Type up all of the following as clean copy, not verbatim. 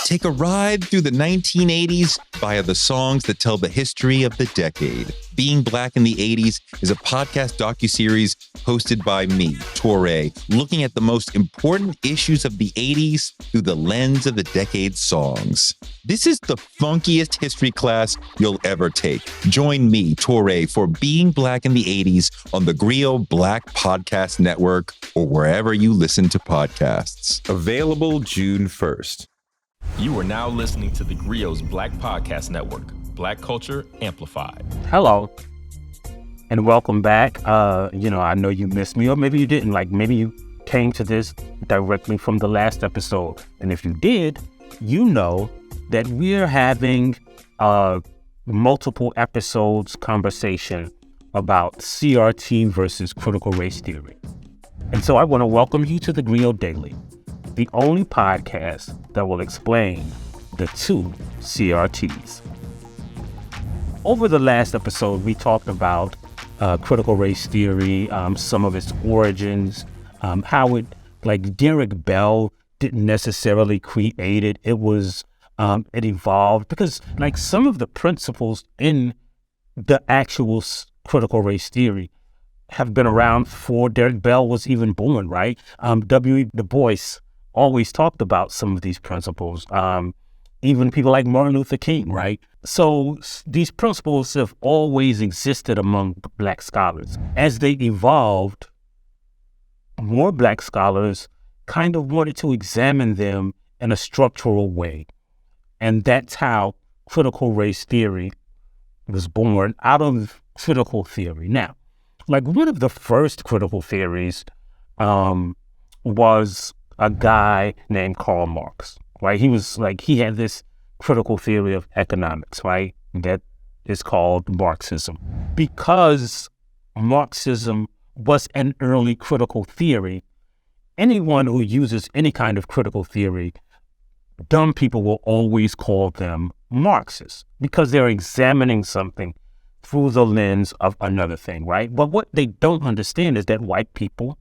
Take a ride through the 1980s via the songs that tell the history of the decade. Being Black in the 80s is a podcast docuseries hosted by me, Touré, looking at the most important issues of the 80s through the lens of the decade's songs. This is the funkiest history class you'll ever take. Join me, Touré, for Being Black in the 80s on the theGrio Black Podcast Network or wherever you listen to podcasts. Available June 1st. You are now listening to theGrio's Black Podcast Network, Black Culture Amplified. Hello, and welcome back. I know you missed me, or maybe you didn't. Maybe you came to this directly from the last episode. And if you did, you know that we're having multiple episodes conversation about CRT versus critical race theory. And so I want to welcome you to theGrio Daily, the only podcast that will explain the two CRTs. Over the last episode, we talked about critical race theory, some of its origins, how it, Derek Bell didn't necessarily create it. It was, it evolved because some of the principles in the actual critical race theory have been around before Derek Bell was even born, right? W. Du Bois always talked about some of these principles, even people like Martin Luther King, right? So these principles have always existed among Black scholars. As they evolved, more Black scholars kind of wanted to examine them in a structural way. And that's how critical race theory was born, out of critical theory. Now, one of the first critical theories was a guy named Karl Marx, right? He had this critical theory of economics, right? That is called Marxism. Because Marxism was an early critical theory, anyone who uses any kind of critical theory, dumb people will always call them Marxists because they're examining something through the lens of another thing, right? But what they don't understand is that white people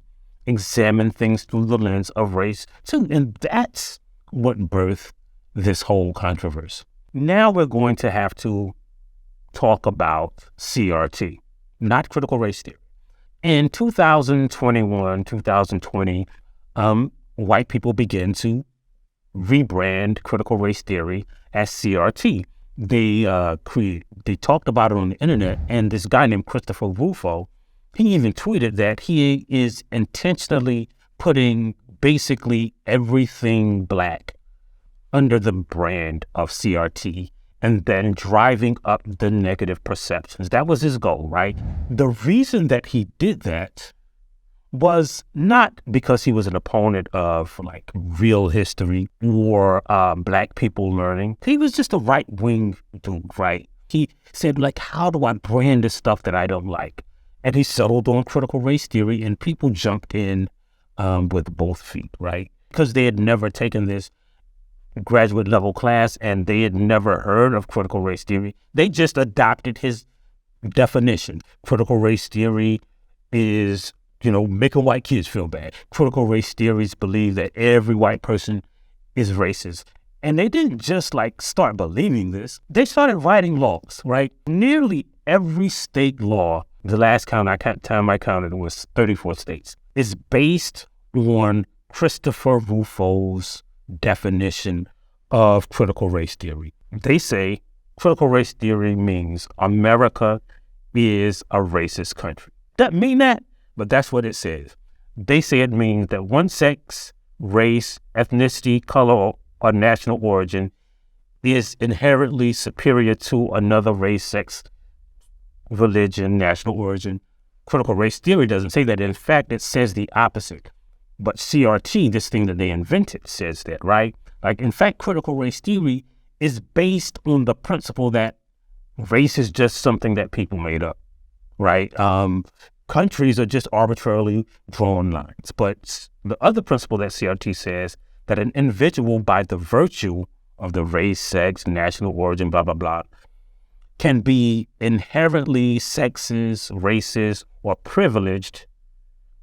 examine things through the lens of race too. And that's what birthed this whole controversy. Now we're going to have to talk about CRT, not critical race theory. In 2021, 2020, white people began to rebrand critical race theory as CRT. They talked about it on the internet, and this guy named Christopher Rufo, he even tweeted that he is intentionally putting basically everything Black under the brand of CRT and then driving up the negative perceptions. That was his goal, right? The reason that he did that was not because he was an opponent of real history or Black people learning. He was just a right-wing dude, right? He said, how do I brand this stuff that I don't like? And he settled on critical race theory, and people jumped in with both feet, right? Because they had never taken this graduate level class and they had never heard of critical race theory. They just adopted his definition. Critical race theory is, making white kids feel bad. Critical race theories believe that every white person is racist. And they didn't just start believing this. They started writing laws, right? Nearly every state law, the last time I counted was 34 states, is based on Christopher Rufo's definition of critical race theory. They say critical race theory means America is a racist country. Doesn't mean that, but that's what it says. They say it means that one sex, race, ethnicity, color, or national origin is inherently superior to another race, sex, religion, national origin. Critical race theory doesn't say that. In fact, it says the opposite. But CRT, this thing that they invented, says that, right? In fact, critical race theory is based on the principle that race is just something that people made up, right? Countries are just arbitrarily drawn lines. But the other principle that CRT says that an individual, by the virtue of the race, sex, national origin, blah, blah, blah, can be inherently sexist, racist, or privileged,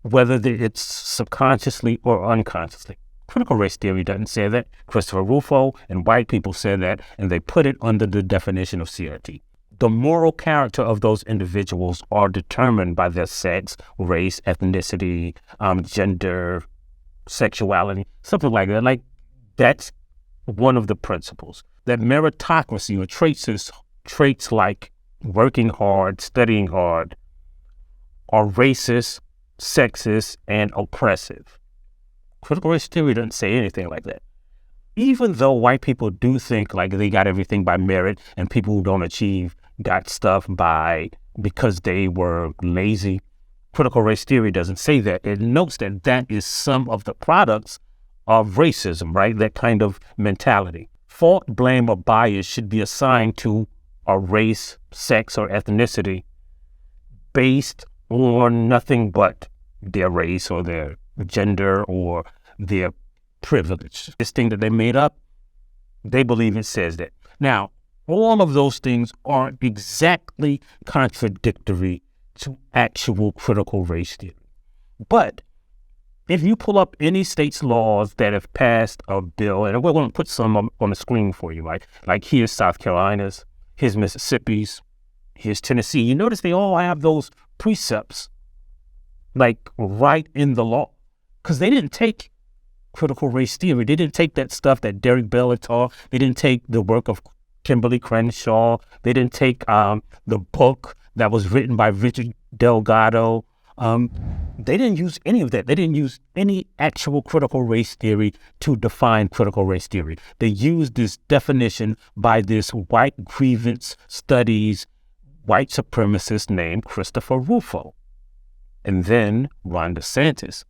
whether it's subconsciously or unconsciously. Critical race theory doesn't say that. Christopher Rufo and white people said that, and they put it under the definition of CRT. The moral character of those individuals are determined by their sex, race, ethnicity, gender, sexuality, something like that. Like, that's one of the principles. That meritocracy or traits like working hard, studying hard, are racist, sexist, and oppressive. Critical race theory doesn't say anything like that. Even though white people do think like they got everything by merit and people who don't achieve got stuff because they were lazy, critical race theory doesn't say that. It notes that that is some of the products of racism, right? That kind of mentality. Fault, blame, or bias should be assigned to a race, sex, or ethnicity based on nothing but their race or their gender or their privilege. This thing that they made up, they believe it says that. Now, all of those things aren't exactly contradictory to actual critical race theory. But if you pull up any state's laws that have passed a bill, and we're going to put some on the screen for you, right? Like here's South Carolina's, here's Mississippi's, here's Tennessee. You notice they all have those precepts like right in the law, because they didn't take critical race theory. They didn't take that stuff that Derek Bell had taught. They didn't take the work of Kimberly Crenshaw. They didn't take the book that was written by Richard Delgado. They didn't use any of that. They didn't use any actual critical race theory to define critical race theory. They used this definition by this white grievance studies white supremacist named Christopher Rufo. And then Ron DeSantis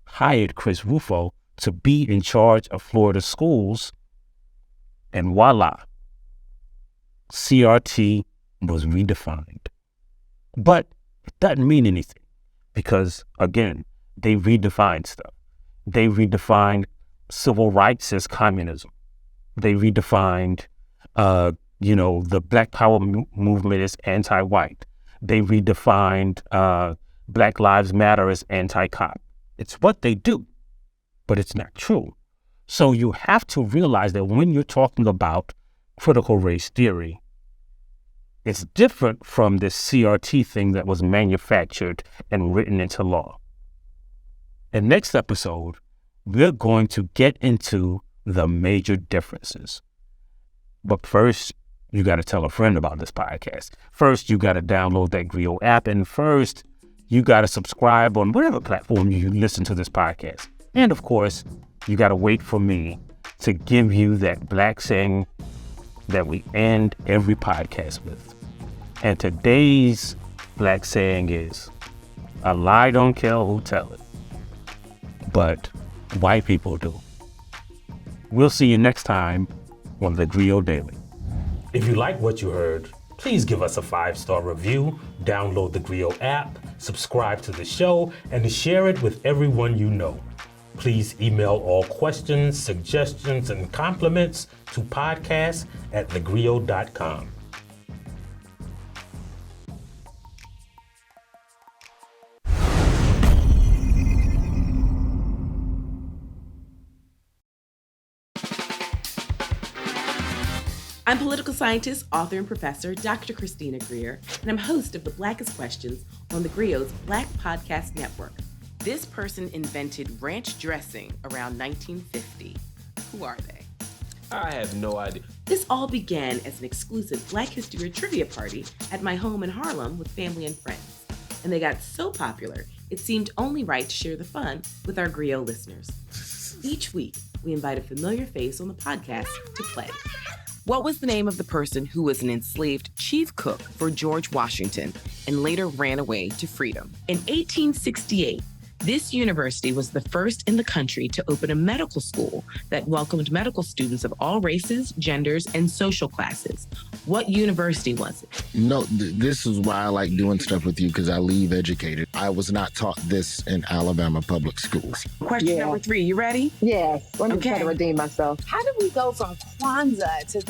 hired Chris Rufo to be in charge of Florida schools, and voila, CRT was redefined. But it doesn't mean anything because, again, they redefined stuff. They redefined civil rights as communism. They redefined, the Black Power movement as anti-white. They redefined Black Lives Matter as anti-cop. It's what they do, but it's not true. So you have to realize that when you're talking about critical race theory, it's different from this CRT thing that was manufactured and written into law. In next episode, we're going to get into the major differences. But first, you got to tell a friend about this podcast. First, you got to download that theGrio app. And first, you got to subscribe on whatever platform you listen to this podcast. And of course, you got to wait for me to give you that black saying that we end every podcast with. And today's black saying is, a lie don't kill, who tell it? But white people do. We'll see you next time on theGrio Daily. If you like what you heard, please give us a 5-star review, download the theGrio app, subscribe to the show, and share it with everyone you know. Please email all questions, suggestions, and compliments to podcast@thegrio.com. I'm political scientist, author, and professor Dr. Christina Greer, and I'm host of The Blackest Questions on theGrio's Black Podcast Network. This person invented ranch dressing around 1950. Who are they? I have no idea. This all began as an exclusive Black History trivia party at my home in Harlem with family and friends. And they got so popular, it seemed only right to share the fun with our Grio listeners. Each week, we invite a familiar face on the podcast to play. What was the name of the person who was an enslaved chief cook for George Washington and later ran away to freedom? In 1868, this university was the first in the country to open a medical school that welcomed medical students of all races, genders, and social classes. What university was it? This is why I like doing stuff with you, because I leave educated. I was not taught this in Alabama public schools. Question number 3, you ready? Yes. Let me try to redeem myself. How did we go from Kwanzaa to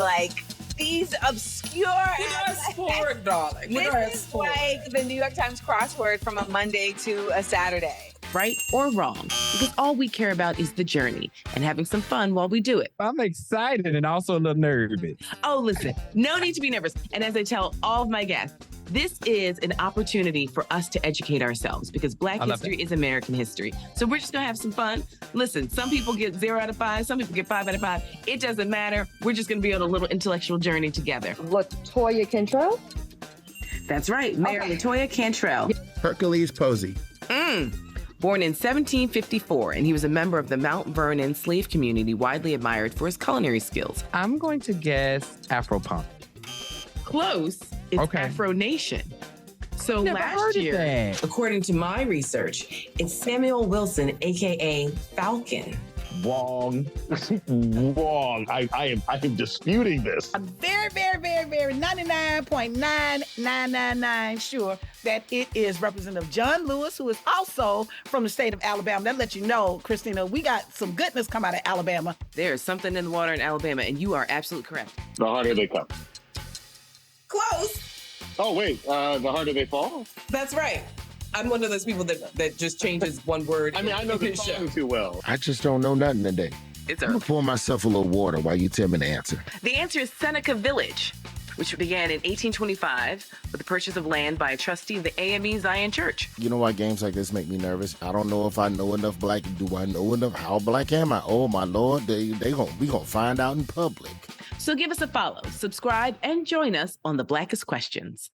these obscure... Fast forward, darling. This is like the New York Times crossword from a Monday to a Saturday. right or wrong, because all we care about is the journey and having some fun while we do it. I'm excited and also a little nervous. Oh, listen, no need to be nervous. And as I tell all of my guests, this is an opportunity for us to educate ourselves because Black history is American history. So we're just going to have some fun. Listen, some people get 0 out of 5. Some people get 5 out of 5. It doesn't matter. We're just going to be on a little intellectual journey together. Latoya Cantrell? That's right. Mayor Latoya Cantrell. Hercules Posey. Born in 1754, and he was a member of the Mount Vernon slave community, widely admired for his culinary skills. I'm going to guess Afro-punk. Close. It's Afro Nation. So last year, according to my research, it's Samuel Wilson, aka Falcon. Wrong. Wrong. I am disputing this. I'm very 99.9999 sure that it is Representative John Lewis, who is also from the state of Alabama. That lets you know, Christina, we got some goodness come out of Alabama. There's something in the water in Alabama, and you are absolutely correct. The harder they come. Close. Oh, wait. The harder they fall? That's right. I'm one of those people that just changes one word. I mean, I know the song too well. I just don't know nothing today. It's I'm going to pour myself a little water while you tell me the answer. The answer is Seneca Village, which began in 1825 with the purchase of land by a trustee of the AME Zion Church. You know why games like this make me nervous? I don't know if I know enough black. Do I know enough? How black am I? Oh, my Lord. We gonna find out in public. So give us a follow, subscribe, and join us on the Blackest Questions.